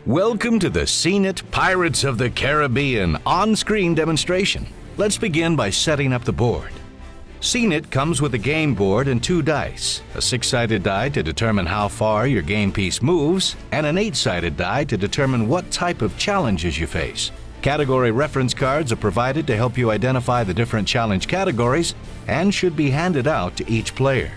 Welcome to the Seen It Pirates of the Caribbean on-screen demonstration. Let's begin by setting up the board. Seen It comes with a game board and 2 dice, a 6-sided die to determine how far your game piece moves, and an 8-sided die to determine what type of challenges you face. Category reference cards are provided to help you identify the different challenge categories and should be handed out to each player.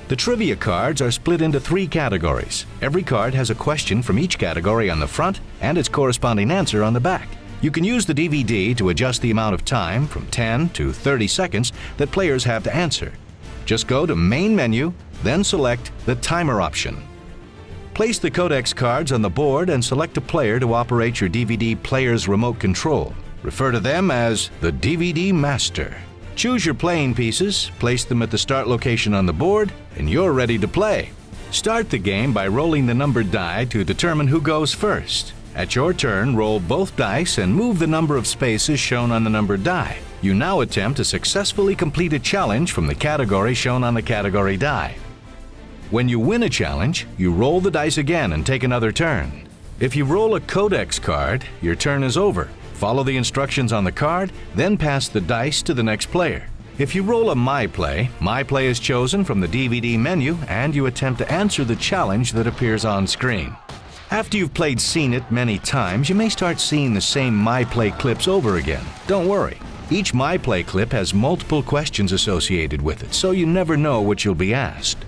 The trivia cards are split into 3 categories. Every card has a question from each category on the front and its corresponding answer on the back. You can use the DVD to adjust the amount of time from 10 to 30 seconds that players have to answer. Just go to Main Menu, then select the Timer option. Place the Codex cards on the board and select a player to operate your DVD player's remote control. Refer to them as the DVD Master. Choose your playing pieces, place them at the start location on the board, and you're ready to play. Start the game by rolling the numbered die to determine who goes first. At your turn, roll both dice and move the number of spaces shown on the numbered die. You now attempt to successfully complete a challenge from the category shown on the category die. When you win a challenge, you roll the dice again and take another turn. If you roll a Codex card, your turn is over. Follow the instructions on the card, then pass the dice to the next player. If you roll a My Play is chosen from the DVD menu and you attempt to answer the challenge that appears on screen. After you've played Seen It many times, you may start seeing the same My Play clips over again. Don't worry. Each My Play clip has multiple questions associated with it, so you never know what you'll be asked.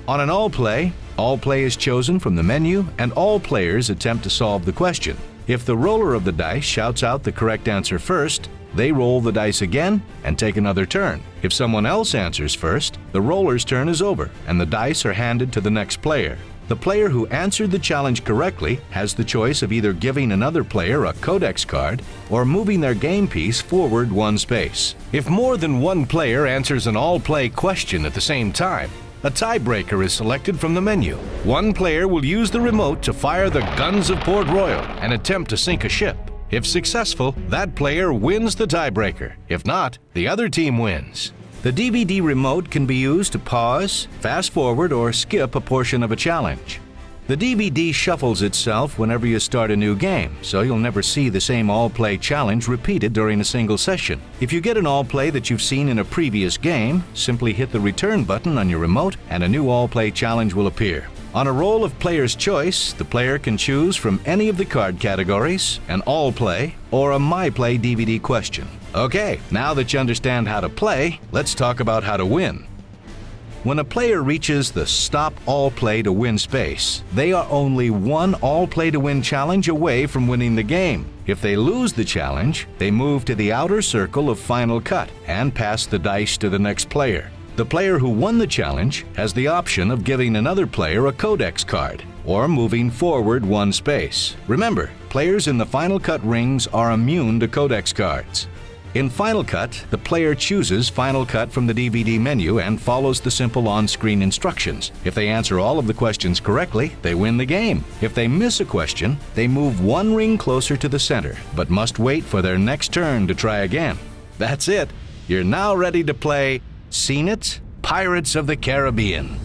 On an All Play is chosen from the menu and all players attempt to solve the question. If the roller of the dice shouts out the correct answer first, they roll the dice again and take another turn. If someone else answers first, the roller's turn is over and the dice are handed to the next player. The player who answered the challenge correctly has the choice of either giving another player a Codex card or moving their game piece forward 1 space. If more than 1 player answers an all-play question at the same time, a tiebreaker is selected from the menu. 1 player will use the remote to fire the guns of Port Royal and attempt to sink a ship. If successful, that player wins the tiebreaker. If not, the other team wins. The DVD remote can be used to pause, fast forward, or skip a portion of a challenge. The DVD shuffles itself whenever you start a new game, so you'll never see the same all-play challenge repeated during a single session. If you get an all-play that you've seen in a previous game, simply hit the return button on your remote and a new all-play challenge will appear. On a roll of player's choice, the player can choose from any of the card categories, an all-play, or a My Play DVD question. Okay, now that you understand how to play, let's talk about how to win. When a player reaches the Stop All Play to Win space, they are only 1 All Play to Win challenge away from winning the game. If they lose the challenge, they move to the outer circle of Final Cut and pass the dice to the next player. The player who won the challenge has the option of giving another player a Codex card or moving forward 1 space. Remember, players in the Final Cut rings are immune to Codex cards. In Final Cut, the player chooses Final Cut from the DVD menu and follows the simple on-screen instructions. If they answer all of the questions correctly, they win the game. If they miss a question, they move 1 ring closer to the center, but must wait for their next turn to try again. That's it. You're now ready to play Seen It, Pirates of the Caribbean.